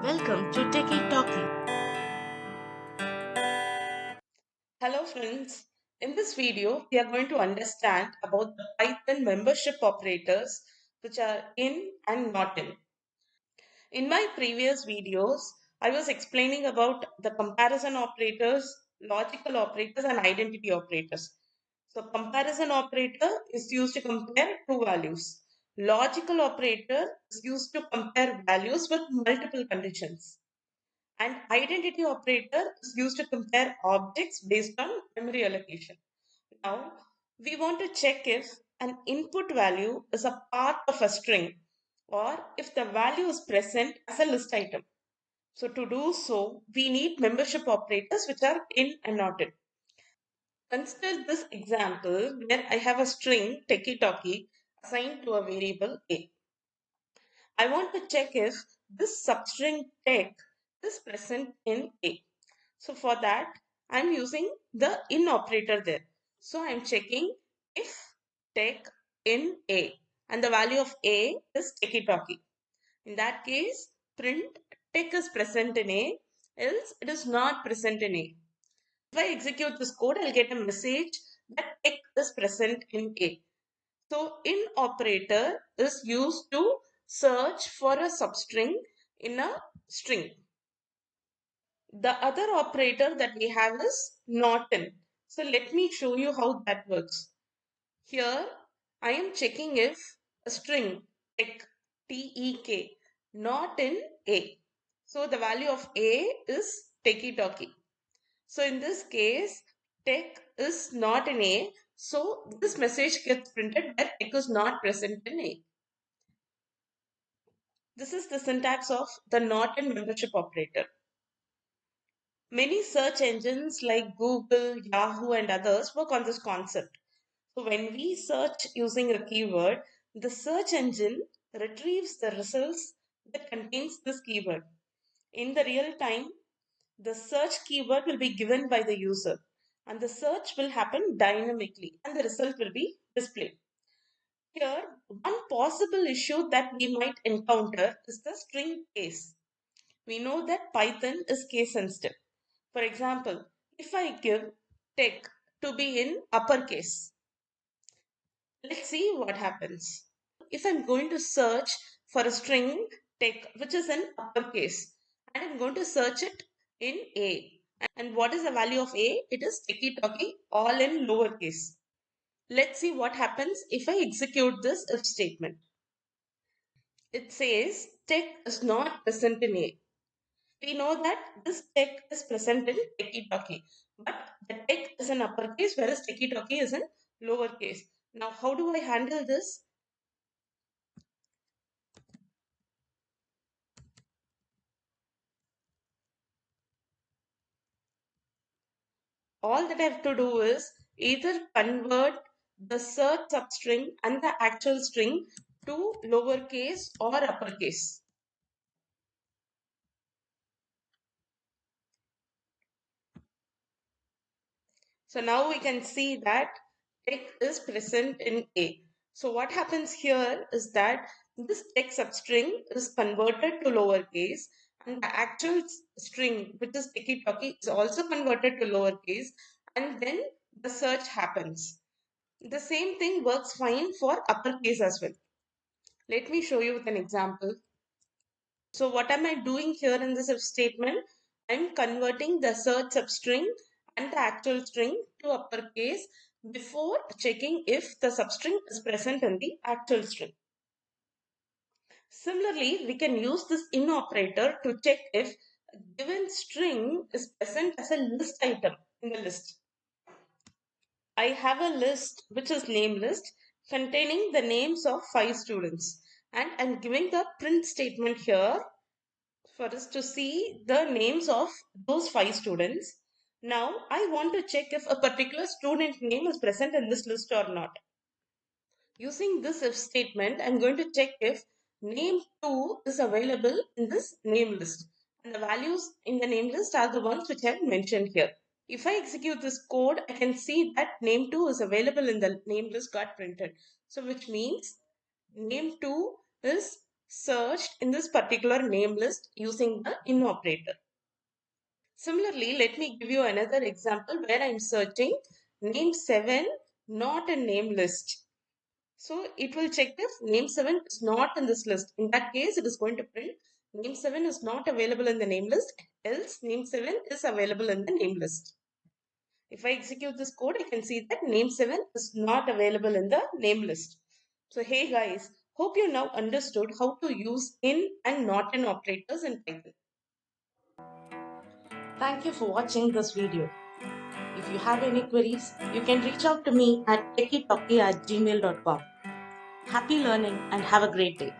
Welcome to Techietalkee. Hello friends. In this video, we are going to understand about the Python membership operators which are in and not in. In my previous videos, I was explaining about the comparison operators, logical operators and identity operators. So comparison operator is used to compare two values. Logical operator is used to compare values with multiple conditions. And identity operator is used to compare objects based on memory allocation. Now, we want to check if an input value is a part of a string or if the value is present as a list item. So to do so, we need membership operators which are in and not in. Consider this example where I have a string Techietalkee assigned to a variable A. I want to check if this substring tech is present in A. So for that, I'm using the in operator there. So I'm checking if tech in A and the value of A is Techietalkee. In that case, print tech is present in A, else it is not present in A. If I execute this code, I'll get a message that tech is present in A. So in operator is used to search for a substring in a string. The other operator that we have is not in. So let me show you how that works. Here I am checking if a string tek, T-E-K, not in A. So the value of A is Techietalkee. So in this case, tech is not in A. So this message gets printed that tech is not present in A. This is the syntax of the not in membership operator. Many search engines like Google, Yahoo, and others work on this concept. So, when we search using a keyword, the search engine retrieves the results that contains this keyword. In the real time, the search keyword will be given by the user, and the search will happen dynamically, and the result will be displayed. Here, one possible issue that we might encounter is the string case. We know that Python is case sensitive. For example, if I give tech to be in uppercase, let's see what happens. If I'm going to search for a string tech which is in uppercase and I'm going to search it in A. And what is the value of A? It is Techietalkee all in lowercase. Let's see what happens if I execute this if statement. It says tech is not present in A. We know that this tech is present in Techietalkee, but the tech is in uppercase whereas Techietalkee is in lowercase. Now, how do I handle this? All that I have to do is either convert the search substring and the actual string to lowercase or uppercase. So now we can see that tech is present in A. So what happens here is that this text substring is converted to lowercase and the actual string, which is Techietalkee, is also converted to lowercase, and then the search happens. The same thing works fine for uppercase as well. Let me show you with an example. So what am I doing here in this if statement? I'm converting the search substring and the actual string to uppercase before checking if the substring is present in the actual string. Similarly, we can use this in operator to check if a given string is present as a list item in the list. I have a list which is name list containing the names of 5 students, and I'm giving the print statement here for us to see the names of those 5 students. Now I want to check if a particular student name is present in this list or not. Using this if statement, I'm going to check if name 2 is available in this name list. And the values in the name list are the ones which I have mentioned here. If I execute this code, I can see that name 2 is available in the name list got printed. So which means name 2 is searched in this particular name list using the in operator. Similarly, let me give you another example where I'm searching name 7 not a name list. So it will check if name 7 is not in this list. In that case, it is going to print name 7 is not available in the name list, else name 7 is available in the name list. If I execute this code, I can see that name 7 is not available in the name list. So hey guys, hope you now understood how to use in and not in operators in Python. Thank you for watching this video. If you have any queries, you can reach out to me at techietalkee@gmail.com. Happy learning and have a great day.